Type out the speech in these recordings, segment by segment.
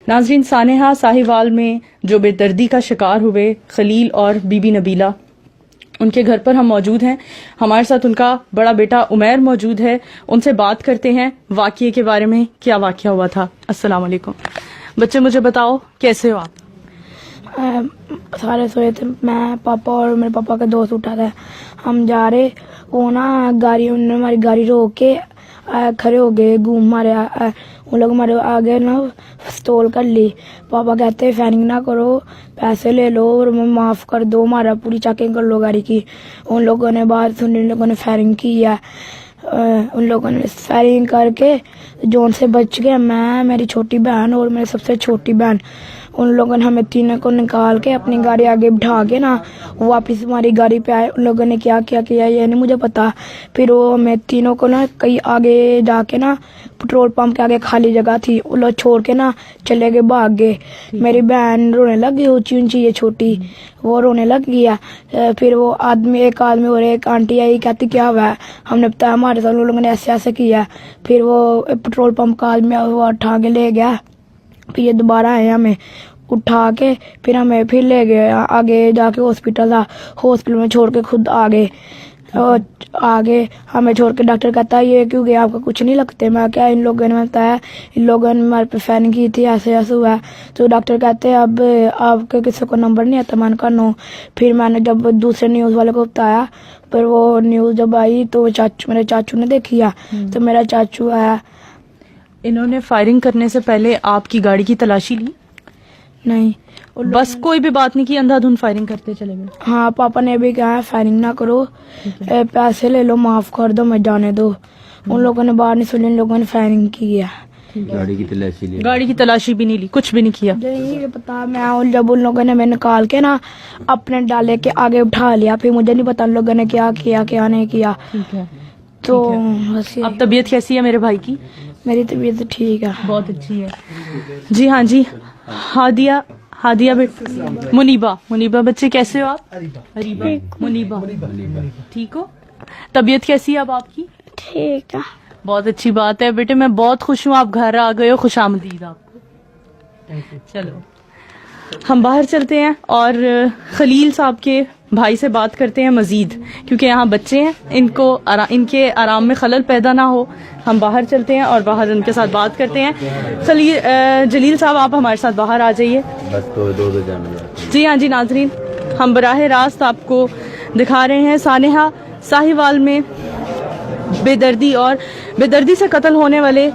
ناظرین، سانحہ ساہیوال میں جو بے دردی کا شکار ہوئے خلیل اور بی بی نبیلہ، ان کے گھر پر ہم موجود ہیں. ہمارے ساتھ ان کا بڑا بیٹا عمیر موجود ہے. ان سے بات کرتے ہیں واقعے کے بارے میں، کیا واقعہ ہوا تھا. السلام علیکم بچے، مجھے بتاؤ کیسے ہو آپ؟ سارے سوئے تھے، میں پاپا اور میرے پاپا کا دوست اٹھا تھا. ہم جا رہے، وہ نا گاڑی، انہوں نے ہماری گاڑی روک کے کھڑے ہو گئے، ہمارے وہ لوگ ہمارے آگے نا اسٹول کر لی. پاپا کہتے فائرنگ نہ کرو، پیسے لے لو اور معاف کر دو، ہمارا پوری چیکنگ کر لو گاڑی کی. ان لوگوں نے بات سنی، ان لوگوں نے فائرنگ کی ہے. ان لوگوں نے فائرنگ کر کے جون سے بچ گئے، میں، میری چھوٹی بہن اور میری سب سے چھوٹی بہن. ان لوگوں نے ہمیں تینوں کو نکال کے اپنی گاڑی آگے بٹھا کے نا واپس ہماری گاڑی پہ آئے. ان لوگوں نے کیا یہ نہیں مجھے پتا. پھر وہ ہمیں تینوں کو نا کہیں آگے جا کے نا پٹرول پمپ کے آگے خالی جگہ تھی، وہ لوگ چھوڑ کے نا چلے گئے، بھاگ گئے. میری بہن رونے لگی، اونچی اونچی، یہ چھوٹی، وہ رونے لگ گیا. پھر وہ ایک آدمی اور ایک آنٹی آئی، کہتی کیا ہوا ہے. ہم نے بتایا ہمارے ساتھ ان لوگوں نے ایسے ایسے کیا. پھر وہ پٹرول پمپ کا آدمی وہ اٹھا کے لے گیا. پھر یہ دوبارہ آئے ہمیں اٹھا کے، پھر ہمیں پھر لے گئے آگے جا کے ہاسپٹل تھا، ہاسپٹل میں چھوڑ کے خود آگے ہمیں چھوڑ کے ڈاکٹر کہتا ہے یہ کیوں گیا، آپ کا کچھ نہیں لگتے. میں کیا، ان لوگوں نے بتایا، ان لوگوں نے ہمارے پہ فائرنگ کی تھی، ایسے ایسے ہوا ہے. تو ڈاکٹر کہتے ہیں اب آپ کے کسی کو نمبر نہیں آتا. میں نے کہا نو. پھر میں نے جب دوسرے نیوز والے کو بتایا، پھر وہ نیوز جب آئی تو میرے چاچو نے دیکھی ہے، تو میرا چاچو آیا. انہوں نے فائرنگ کرنے سے پہلے آپ کی گاڑی کی تلاشی لی؟ نہیں، بس کوئی بھی بات نہیں کی، اندھا دھند فائرنگ کرتے چلے گئے؟ ہاں، پاپا نے بھی کہا فائرنگ نہ کرو، پیسے لے لو، معاف کر دو، میں جانے دو. ان لوگوں نے بات نہیں سنی، ان لوگوں نے فائرنگ کی ہے. گاڑی کی تلاشی بھی نہیں لی، کچھ بھی نہیں کیا؟ نہیں پتا. میں جب ان لوگوں نے میں نکال کے نا اپنے ڈالے کے آگے اٹھا لیا، پھر مجھے نہیں پتا ان لوگوں نے کیا کیا کیا نہیں کیا. تو اب طبیعت کیسی ہے میرے بھائی کی؟ میری طبیعت ٹھیک ہے، بہت اچھی ہے. جی ہاں جی، ہادیہ منیبہ بچے کیسے ہو آپ؟ اریبہ، منیبہ، ٹھیک ہو؟ طبیعت کیسی ہے اب آپ کی؟ ٹھیک ہے. بہت اچھی بات ہے بیٹے، میں بہت خوش ہوں آپ گھر آ گئے ہو. خوش آمدید آپ کو. چلو ہم باہر چلتے ہیں اور خلیل صاحب کے بھائی سے بات کرتے ہیں مزید، کیونکہ یہاں بچے ہیں، ان کے آرام میں خلل پیدا نہ ہو. ہم باہر چلتے ہیں اور باہر ان کے ساتھ بات کرتے ہیں. جلیل صاحب آپ ہمارے ساتھ باہر آ جائیے. جی ہاں جی ناظرین، ہم براہ راست آپ کو دکھا رہے ہیں سانحہ ساہیوال میں بے دردی سے قتل ہونے والے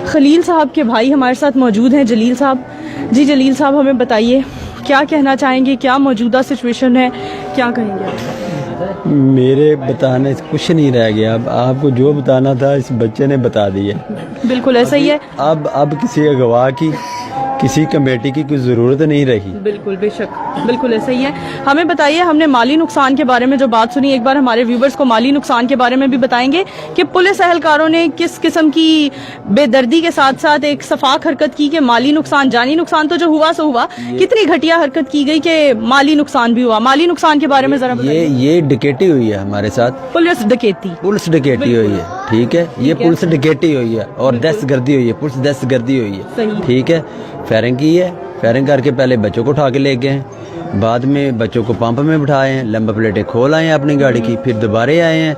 خلیل صاحب کے بھائی ہمارے ساتھ موجود ہیں، جلیل صاحب. جی جلیل صاحب، ہمیں بتائیے کیا کہنا چاہیں گے، کیا موجودہ سچویشن ہے، کیا کہیں گے آپ؟ میرے بتانے سے کچھ نہیں رہ گیا. اب آپ کو جو بتانا تھا اس بچے نے بتا دیا. بالکل ایسا ہی ہے. اب کسی گواہ کی، کسی کمیٹی کی کوئی ضرورت نہیں رہی. بالکل بے شک، بالکل ایسا ہی ہے. ہمیں بتائیے، ہم نے مالی نقصان کے بارے میں جو بات سنی، ایک بار ہمارے ویورز کو مالی نقصان کے بارے میں بھی بتائیں گے کہ پولیس اہلکاروں نے کس قسم کی بے دردی کے ساتھ ساتھ ایک شفاف حرکت کی کہ مالی نقصان، جانی نقصان تو جو ہوا سو ہوا، کتنی گھٹیا حرکت کی گئی کہ مالی نقصان بھی ہوا. مالی نقصان کے بارے میں ذرا بتائیے. یہ ڈکیٹی ہوئی ہے ہمارے ساتھ، پولیس ڈکیتی ہوئی ہے. ٹھیک ہے، یہ پولیس ڈکیٹی ہوئی ہے اور دہشت گردی ہوئی ہے، پولیس دہشت گردی ہوئی ہے. ٹھیک ہے، فائرنگ کی ہے. فائرنگ کر کے پہلے بچوں کو اٹھا کے لے گئے ہیں، بعد میں بچوں کو پمپ میں بٹھائے ہیں، لمبر پلیٹیں کھول آئے ہیں اپنی گاڑی کی، پھر دوبارہ آئے ہیں،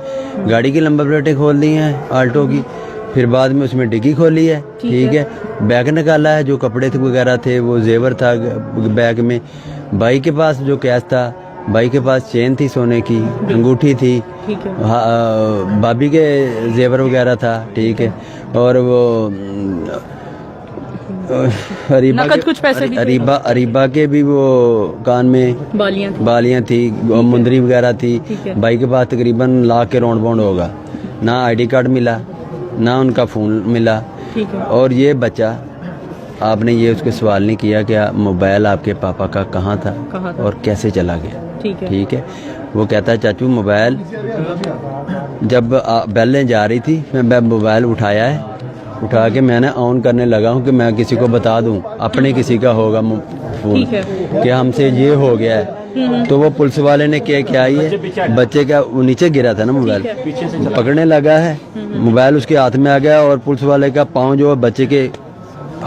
گاڑی کی لمبر پلیٹیں کھول دی ہیں آلٹو کی، پھر بعد میں اس میں ڈگی کھولی ہے. ٹھیک ہے، بیگ نکالا ہے، جو کپڑے وغیرہ تھے، وہ زیور تھا بیگ میں. بھائی کے پاس جو کیش تھا، بھائی کے پاس چین تھی سونے کی، انگوٹھی تھی، بابی کے زیور وغیرہ تھا. ٹھیک ہے، اور وہ اریبہ کے بھی وہ کان میں بالیاں تھی، مندری وغیرہ تھی. بھائی کے پاس تقریباً لاکھ کے راؤنڈ باؤنڈ ہوگا. نہ آئی ڈی کارڈ ملا، نہ ان کا فون ملا. اور یہ بچہ، آپ نے یہ اس کو سوال نہیں کیا کہ موبائل آپ کے پاپا کا کہاں تھا اور کیسے چلا گیا. ٹھیک ہے، وہ کہتا ہے چاچو موبائل جب بیلیں جا رہی تھی، میں موبائل اٹھایا ہے، اٹھا کے میں نے آن کرنے لگا ہوں کہ میں کسی کو بتا دوں، اپنے کسی کا ہوگا فون کہ ہم سے یہ ہو گیا ہے. تو وہ پولیس والے نے کیا یہ بچے کا نیچے گرا تھا نا موبائل، پکڑنے لگا ہے، موبائل اس کے ہاتھ میں آ گیا اور پولیس والے کا پاؤں جو بچے کے